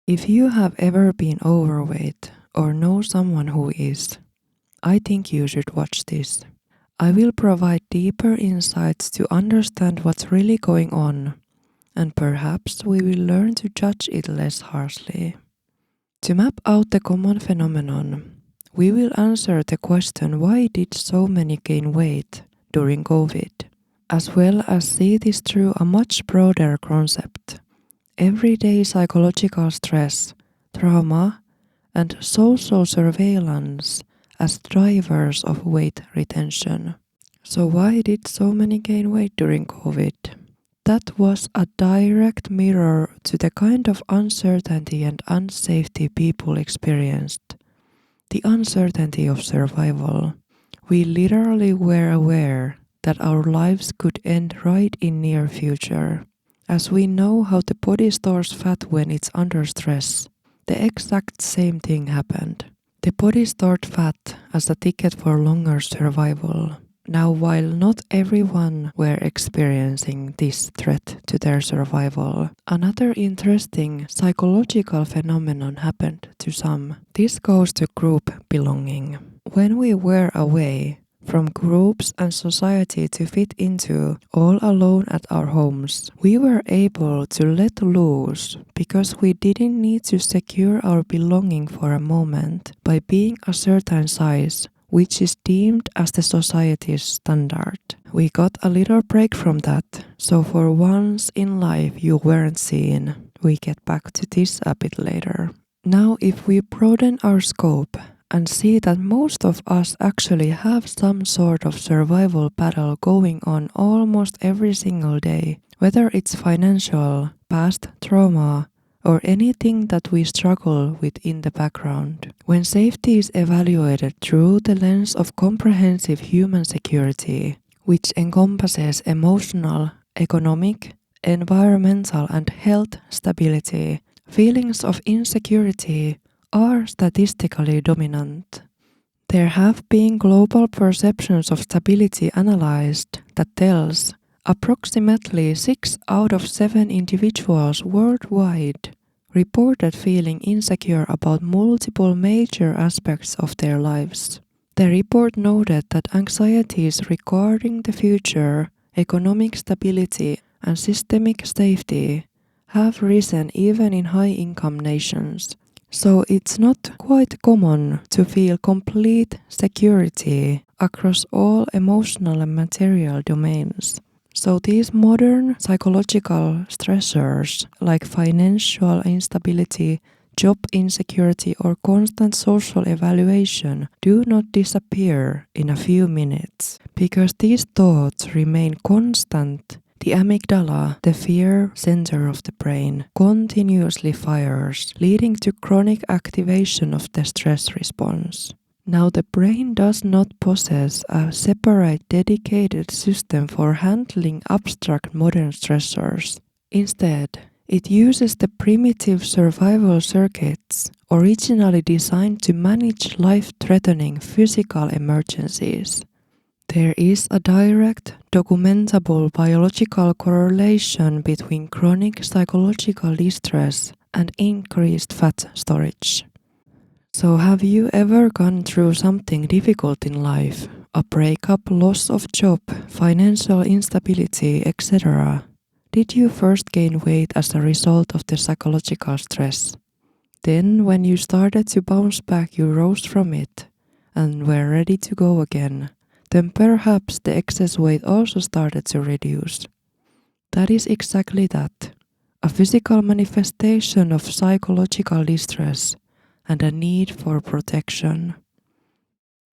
If you have ever been overweight or know someone who is, I think you should watch this. I will provide deeper insights to understand what's really going on, and perhaps we will learn to judge it less harshly. To map out the common phenomenon, we will answer the question why did so many gain weight during COVID, as well as see this through a much broader concept. Everyday psychological stress, trauma, and social surveillance as drivers of weight retention. So why did so many gain weight during COVID? That was a direct mirror to the kind of uncertainty and unsafety people experienced. The uncertainty of survival. We literally were aware that our lives could end right in near future. As we know how the body stores fat when it's under stress, the exact same thing happened. The body stored fat as a ticket for longer survival. Now, while not everyone were experiencing this threat to their survival, another interesting psychological phenomenon happened to some. This goes to group belonging. When we were away from groups and society to fit into all alone at our homes, we were able to let loose because we didn't need to secure our belonging for a moment by being a certain size, which is deemed as the society's standard. We got a little break from that, so for once in life you weren't seen. We get back to this a bit later. Now, if we broaden our scope and see that most of us actually have some sort of survival battle going on almost every single day, whether it's financial, past trauma, or anything that we struggle with in the background. When safety is evaluated through the lens of comprehensive human security, which encompasses emotional, economic, environmental, and health stability, feelings of insecurity are statistically dominant. There have been global perceptions of stability analyzed that tells approximately 6 out of 7 individuals worldwide reported feeling insecure about multiple major aspects of their lives. The report noted that anxieties regarding the future, economic stability, and systemic safety have risen even in high-income nations. So it's not quite common to feel complete security across all emotional and material domains. So these modern psychological stressors like financial instability, job insecurity, or constant social evaluation do not disappear in a few minutes because these thoughts remain constant. The amygdala, the fear center of the brain, continuously fires, leading to chronic activation of the stress response. Now, the brain does not possess a separate dedicated system for handling abstract modern stressors. Instead, it uses the primitive survival circuits originally designed to manage life-threatening physical emergencies. There is a direct, documentable biological correlation between chronic psychological distress and increased fat storage. So have you ever gone through something difficult in life? A breakup, loss of job, financial instability, etc.? Did you first gain weight as a result of the psychological stress? Then, when you started to bounce back, you rose from it and were ready to go again. Then perhaps the excess weight also started to reduce. That is exactly that, a physical manifestation of psychological distress and a need for protection.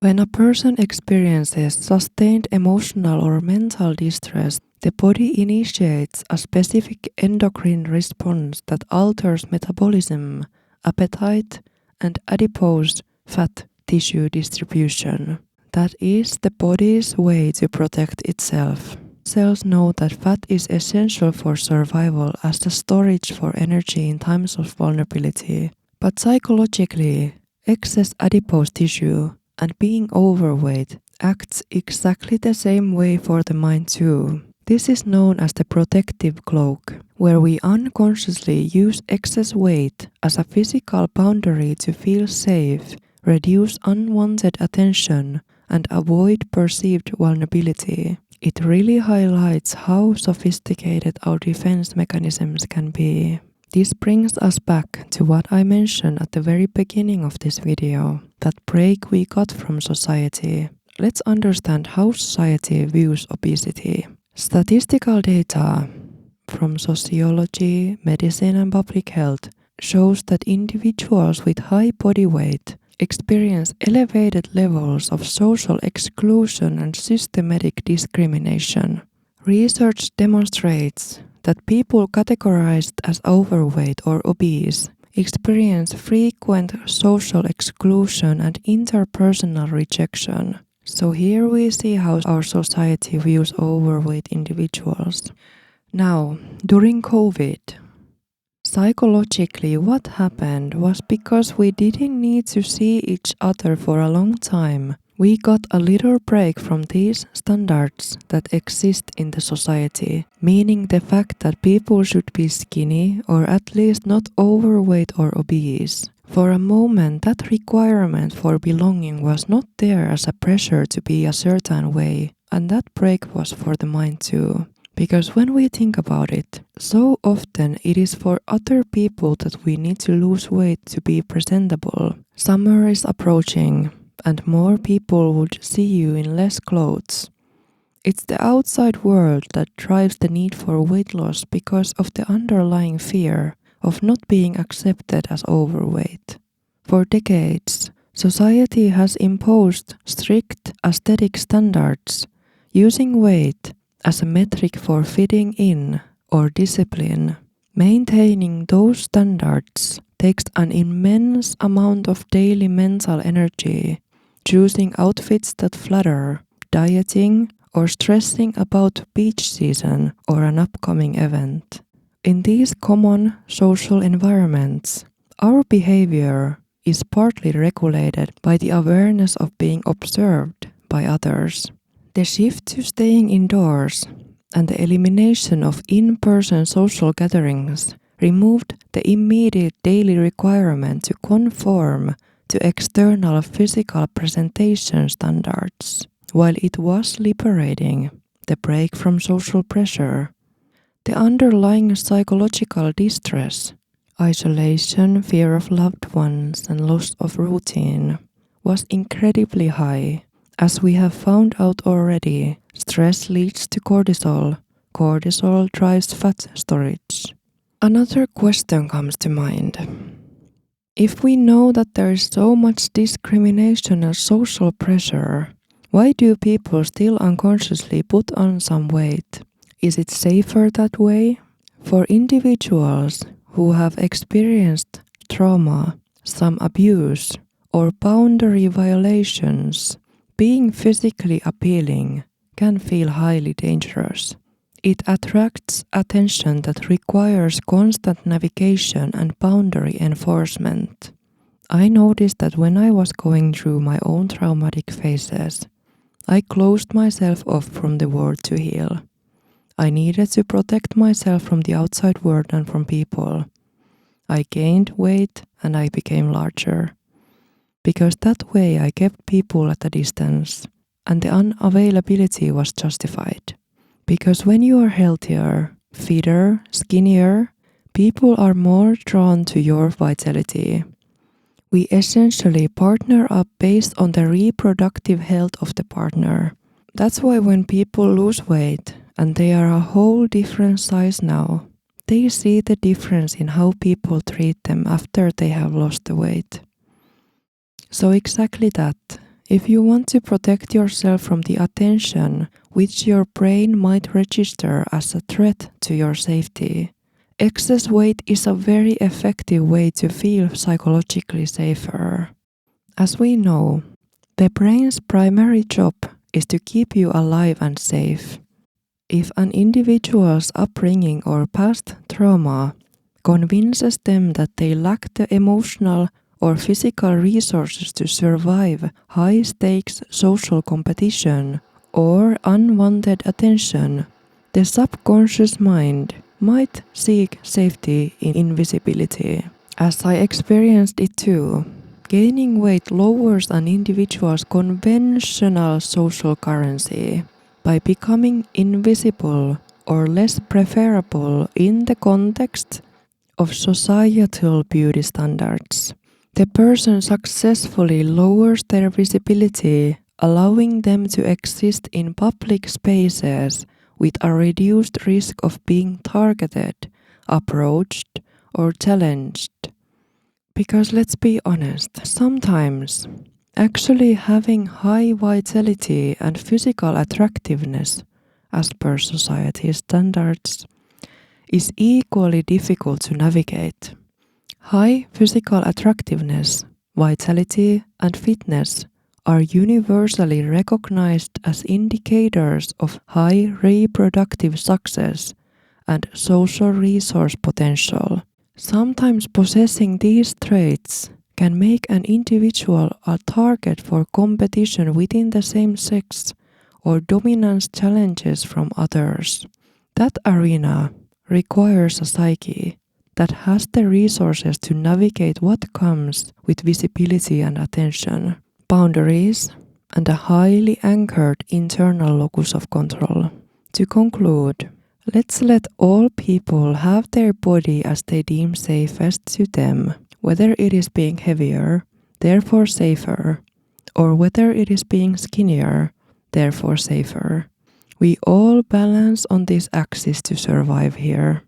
When a person experiences sustained emotional or mental distress, the body initiates a specific endocrine response that alters metabolism, appetite, and adipose fat tissue distribution. That is the body's way to protect itself. Cells know that fat is essential for survival as the storage for energy in times of vulnerability. But psychologically, excess adipose tissue and being overweight acts exactly the same way for the mind too. This is known as the protective cloak, where we unconsciously use excess weight as a physical boundary to feel safe, reduce unwanted attention, and avoid perceived vulnerability. It really highlights how sophisticated our defense mechanisms can be. This brings us back to what I mentioned at the very beginning of this video, that break we got from society. Let's understand how society views obesity. Statistical data from sociology, medicine, and public health shows that individuals with high body weight experience elevated levels of social exclusion and systematic discrimination. Research demonstrates that people categorized as overweight or obese experience frequent social exclusion and interpersonal rejection. So here we see how our society views overweight individuals. Now, during COVID, psychologically what happened was because we didn't need to see each other for a long time. We got a little break from these standards that exist in the society, meaning the fact that people should be skinny or at least not overweight or obese. For a moment, that requirement for belonging was not there as a pressure to be a certain way, and that break was for the mind too. Because when we think about it, so often it is for other people that we need to lose weight to be presentable. Summer is approaching, and more people would see you in less clothes. It's the outside world that drives the need for weight loss because of the underlying fear of not being accepted as overweight. For decades, society has imposed strict aesthetic standards, using weight as a metric for fitting in or discipline. Maintaining those standards takes an immense amount of daily mental energy, choosing outfits that flatter, dieting, or stressing about beach season or an upcoming event. In these common social environments, our behavior is partly regulated by the awareness of being observed by others. The shift to staying indoors and the elimination of in-person social gatherings removed the immediate daily requirement to conform to external physical presentation standards. While it was liberating, the break from social pressure, the underlying psychological distress, isolation, fear of loved ones, and loss of routine was incredibly high. As we have found out already, stress leads to cortisol. Cortisol drives fat storage. Another question comes to mind. If we know that there is so much discrimination and social pressure, why do people still unconsciously put on some weight? Is it safer that way? For individuals who have experienced trauma, some abuse, or boundary violations, being physically appealing can feel highly dangerous. It attracts attention that requires constant navigation and boundary enforcement. I noticed that when I was going through my own traumatic phases, I closed myself off from the world to heal. I needed to protect myself from the outside world and from people. I gained weight and I became larger. Because that way I kept people at a distance, and the unavailability was justified. Because when you are healthier, fitter, skinnier, people are more drawn to your vitality. We essentially partner up based on the reproductive health of the partner. That's why when people lose weight and they are a whole different size now, they see the difference in how people treat them after they have lost the weight. So exactly that. If you want to protect yourself from the attention which your brain might register as a threat to your safety, excess weight is a very effective way to feel psychologically safer. As we know, the brain's primary job is to keep you alive and safe. If an individual's upbringing or past trauma convinces them that they lack the emotional or physical resources to survive high-stakes social competition or unwanted attention, The subconscious mind might seek safety in invisibility, as I experienced it too. Gaining weight lowers an individual's conventional social currency by becoming invisible or less preferable in the context of societal beauty standards. The person successfully lowers their visibility, allowing them to exist in public spaces with a reduced risk of being targeted, approached, or challenged. Because let's be honest, sometimes actually having high vitality and physical attractiveness, as per society's standards, is equally difficult to navigate. High physical attractiveness, vitality, and fitness are universally recognized as indicators of high reproductive success and social resource potential. Sometimes possessing these traits can make an individual a target for competition within the same sex or dominance challenges from others. That arena requires a psyche that has the resources to navigate what comes with visibility and attention, boundaries, and a highly anchored internal locus of control. To conclude, let's let all people have their body as they deem safest to them, whether it is being heavier, therefore safer, or whether it is being skinnier, therefore safer. We all balance on this axis to survive here.